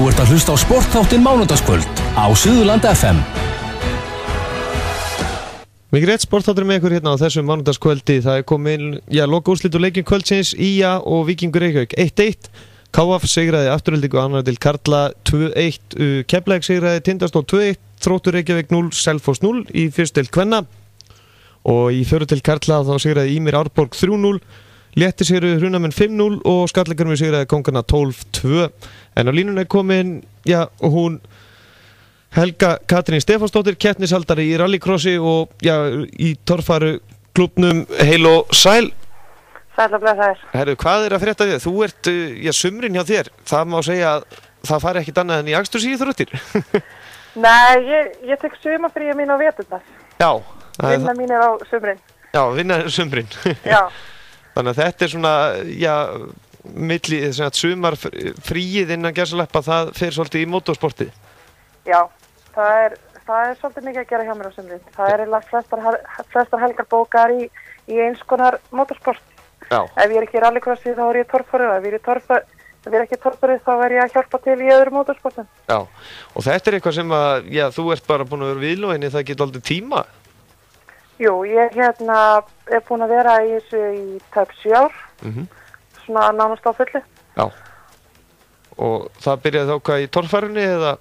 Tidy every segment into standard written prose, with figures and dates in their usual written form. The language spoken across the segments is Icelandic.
Þú ert að hlusta á sportþáttinn mánudagskvöld á Suðurland FM. Mikið rétt sportþáttur með ykkur hérna á þessum mánudagskvöldi. Það komin, loka úrslit og leikinn kvöldsins. IA og Víkingur Reykjavík 1-1. KF sigraði Aftureldingu annar til karla 2-1. Keflavík sigraði Tindastól 2-1. Þróttur Reykjavík 0, Selfoss 0 í fyrstu deild kvenna. Og í fjórðu deild karla þá sigraði Ýmir Árborg 3-0. Létti sigruðu Hrunamenn 5-0 og Skallagrímur sigraði Kóngana 12-2. En á línunni komin, hún Helga Katrín Stefánsdóttir, keppnishaldari í rallycrossi og í torfæru klúbbnum. Heil og sæl. Sæl og blessaður. Herru, hvað að frétta þér? Þú ert, sumrin hjá þér. Það má segja að það fari ekkit annað en í akstursíþróttir. Nei, ég tek sumarfríi mín á veturnar. Já. Vinna mín á sumrin. Já, vinna sumrin. Já. Þannig að þetta er svona, milli sumarfríið innan gæsaleppa, það fer svolítið í motorsportið. Já, það er svolítið mikið að gera hjá mér á sumrin. Það er flestar helgar bókar í eins konar motorsport. Já. Ef ég er ekki í rallycrossi þá er ég torfæru, ef ég er ekki torfæru þá er ég að hjálpa til í öðru motorsportum. Já, og þetta er eitthvað sem að, þú ert bara búin að vera viðlóginni, það getur aldrei tíma. Jú, ég er búin að vera í þessu í tæp 7 ár, svona nánast á fullu. Já, og það byrjaði þá hvað í torfærunni eða?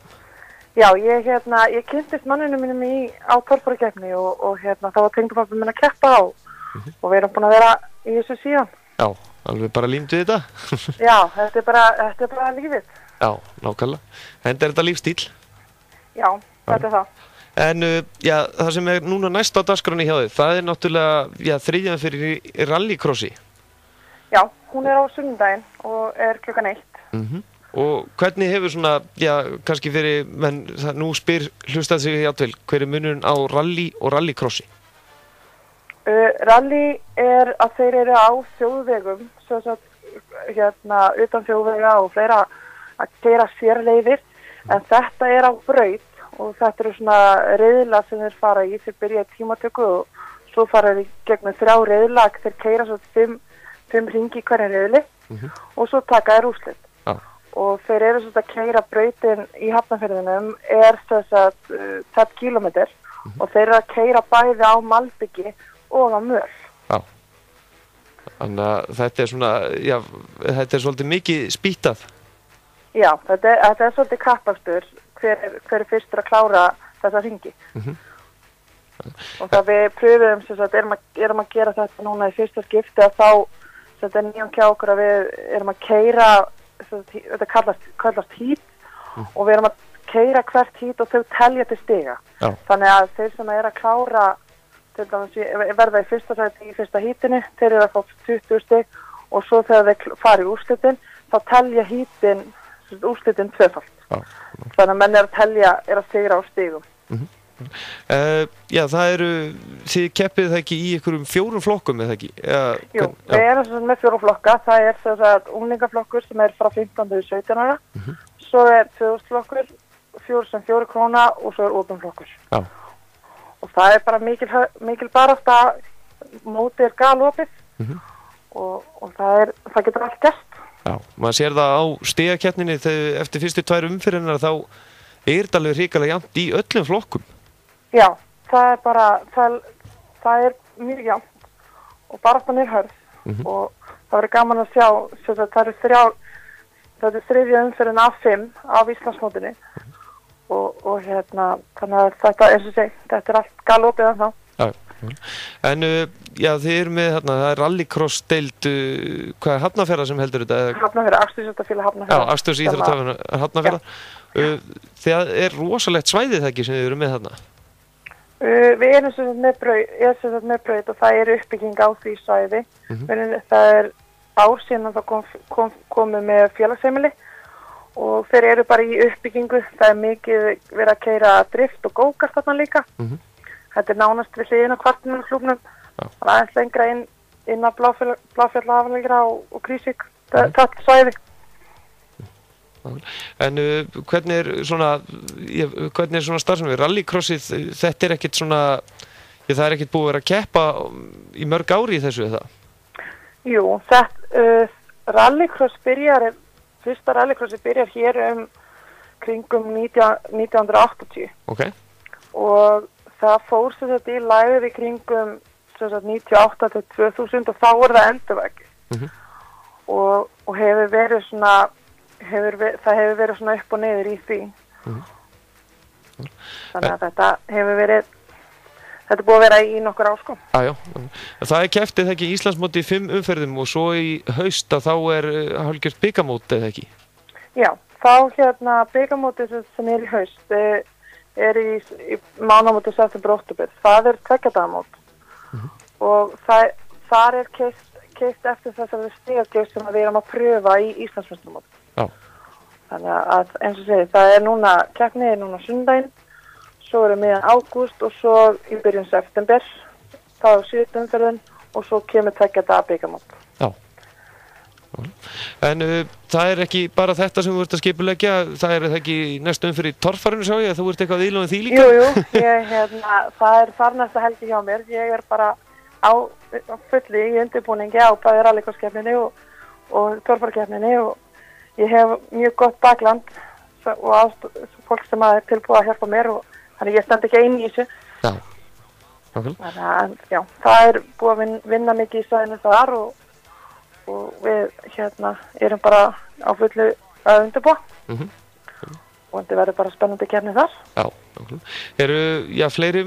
Já, ég kynntist manninu mínum á torfærukeppni og það var tengdapabbi minn að keppa á og við erum búin að vera í þessu síðan. Já, alveg bara límdu þetta? Já, þetta er bara lífið. Já, nákvæmlega. En er þetta lífstíl? Já, þetta er það. En það sem er núna næst á dagskránni hjá þig, það er náttúrulega þriðjan fyrir rallycrossi. Já, hún er á sunnudaginn og er klukkan 1. Og hvernig hefur svona, kannski fyrir, menn nú spyr hlustað sig játvel, hver er munurinn á rally og rallycrossi? Rally er að þeir eru á þjóðvegum, utan þjóðvega og fleira að gera sérleiðir, en þetta er á braut. Og þetta eru svona riðlar sem þeir fara í, þeir byrja í tímatöku og svo fara þeir gegnum 3 riðlar, þeir keyra svo 5 hringi í hverju riðli og svo taka þeir úrslit. Og þeir eru svona að keyra brautin í Hafnarfirðinum er þess að 10 kilometr og þeir eru að keyra bæði á malbyggi og á möl. Já, þannig að þetta er svona, þetta er svolítið mikið spýtað. Já, þetta er svolítið kappakstur. Hver er fyrstur að klára þessa hringi. Og það við pröfum erum að gera þetta núna í fyrsta skipti að þá þetta er nýjum hjá okkur að við erum að keyra, þetta kallast hít og við erum að keyra hvert hít og þau telja til stiga. Já. Þannig að þeir sem er að klára til dæmis verða í fyrsta sæti í fyrsta hítinu, þeir eru að fá 20 stig og svo þegar þeir fara í úrslitin þá telja hítin úrslitin tvöfalt. Þannig að menn er að telja, er að sigra á stigum. Það eru, þið keppið það ekki í einhverjum 4 flokkum, eða ekki? Jú, við erum með 4 flokka. Það er þess að unglingaflokkur sem er frá 15 til 17 ára. Svo er 2000 flokkur, 4 króna og svo er opinflokkur. Já. Og það er bara mikil barasta, mótið er galopið og það getur allt gert. Já, maður sér það á stigakeppninni eftir fyrstu 2 umferðirnar þá er þetta alveg hrikalega jafnt í öllum flokkum. Já, það er bara, það er mjög jafnt og barastan er hörð og það verður gaman að sjá, það er 3. umferðin af 5 af Íslandsmótinu og þannig að þetta, eins og segi, þetta er allt galopið en þá. Já. En þið eru með það er rallycross deild hvað er Hafnarfjarðar sem heldur þetta? Hafnarfjarðar, Akstursíþróttafélag Hafnarfjarðar. Já, Akstursíþróttafélag Hafnarfjarðar. Það er rosalegt svæðið ekki sem þið eru með þarna? Við erum sem sagt með braut og það er uppbygging á því svæði. Það er ár síðan að það komið með félagsheimili og þeir eru bara í uppbyggingu. Það er mikið verið að keyra drift og go-kart þarna líka. Þetta er nánast við hliðina á kvartmjöluklúbnum, það er aðeins lengra inn á Bláfjallaafleggra og Krísvík, þetta svæði. En hvernig er svona starfsemi? Rallycrossið, þetta er ekkert svona, það er ekkert búið að vera að keppa í mörg ári í þessu, eða? Jú, rallycross fyrsta rallycrossi byrjar hér kringum 1980 Ok. og það fór sem þetta í lægð í kringum sem sagt 98 til 2000 og þá það endurvakið og hefur verið svona það hefur verið svona upp og niður í því þannig að þetta hefur verið þetta er búið að vera í nokkur ár sko. Já. Það kepptið það ekki Íslandsmóti í 5 umferðum og svo í haust að þá hálfgjört bikarmót eða ekki? Já, þá bikarmótið sem í haust í mánamóti september-október. Það 2 dagamót og þar keypt eftir þessari stigagjöf sem við erum að pröfa í Íslandsmeistarmóti. Já. Þannig að eins og segi, það núna keppnið núna sunnudaginn. Svo miðjan ágúst og svo í byrjun september, þá 7. umferðin og svo kemur 2 daga bikarmót. Já. En það ekki bara þetta sem þú ert að skipuleggja, það það ekki næstu umferð í torfærinu sá ég, þú ert eitthvað ílóðin því líka? Jú, það þar næsta helgi hjá mér, ég bara á fulli í undirbúningi á bæði rallycrosskeppninni og torfærkeppninni og ég hef mjög gott bakland og fólk sem tilbúið að hjálpa mér og þannig ég stend ekki einn í þessu. Já. Þannig að já, það búið að vinna mikið í svæðinu þar og við erum bara á fullu að undirbúa. Og þetta verður bara spennandi keppni þar. Já. Fleiri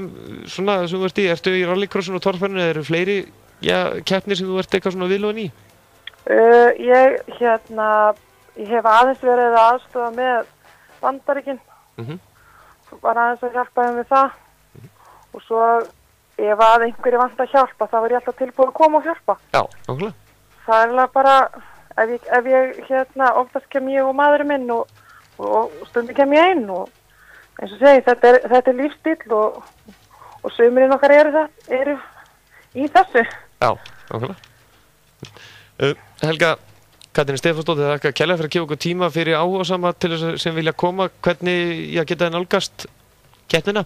svona sem þú ert í, ertu í rallycrossin og torfærinu, eru fleiri keppnir sem þú ert eitthvað svona viðlóðin í? Ég hef aðeins verið að aðstofa með Bandaríkin. Var aðeins að hjálpa þeim við það og svo ef einhverju vant að hjálpa þá ég alltaf tilbúið að koma og hjálpa. Já, nákvæmlega. Það bara ef ég oftast kem ég og maðurinn minn og stundum kem ég einn og eins og segi þetta lífstíll og sumurinn okkar eru í þessu. Já, nákvæmlega. Helga Katrín Stefánsdóttir, þakka kærlega fyrir að gefa okkur tíma fyrir áhugasama til þess sem vilja koma. Hvernig geta þið nálgast keppnina?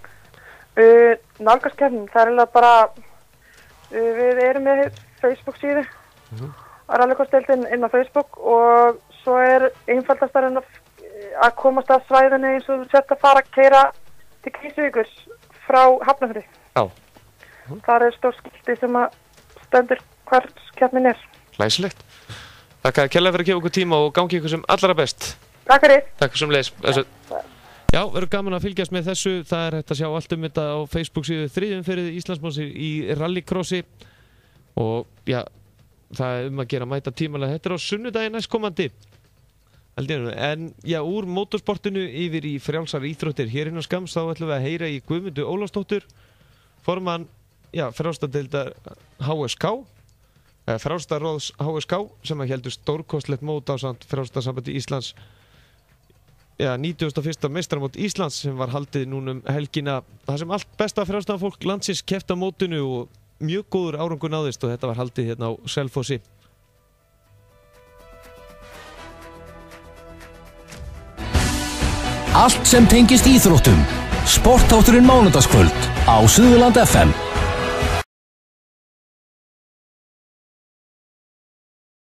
Nálgast keppnin, það bara við erum með Facebook síðu rallycrossdeildin inn á Facebook og svo einfaldast að komast að svæðinu eins og þú sett að fara að keyra til Krýsuvíkur frá Hafnarfirði. Já. Þar stór skilti sem að stendur hvar keppnin Læsilegt. Þakka kærlega fyrir að gefa okkur tíma og gangi ykkur sem allra best. Takk fyrir. Takk sem leis. Já, verður gaman að fylgjast með þessu. Það hægt að sjá allt þetta á Facebook síðu 3. umferð Íslandsmóts í rallycrossi og já, það að gera mæta tímalega. Þetta á sunnudaginn næstkomandi. En já, úr motorsportinu yfir í frjálsar íþróttir hér innan skamms þá ætlum við að heyra í Guðmundu Ólafsdóttur, formann frjálsardeildar HSK. Frjálsarráðs HSK sem heldur stórkostlegt mót ásamt Frjálsarsambandi Íslands 91. meistaramót Íslands sem var haldið núna helgina. Það sem allt besta frjálsarfólk landsins keppti á mótinu og mjög góður árangur náðist og þetta var haldið hérna á Selfossi. Allt sem tengist íþróttum. Sportþátturinn mánudagskvöld á Suðurland FM.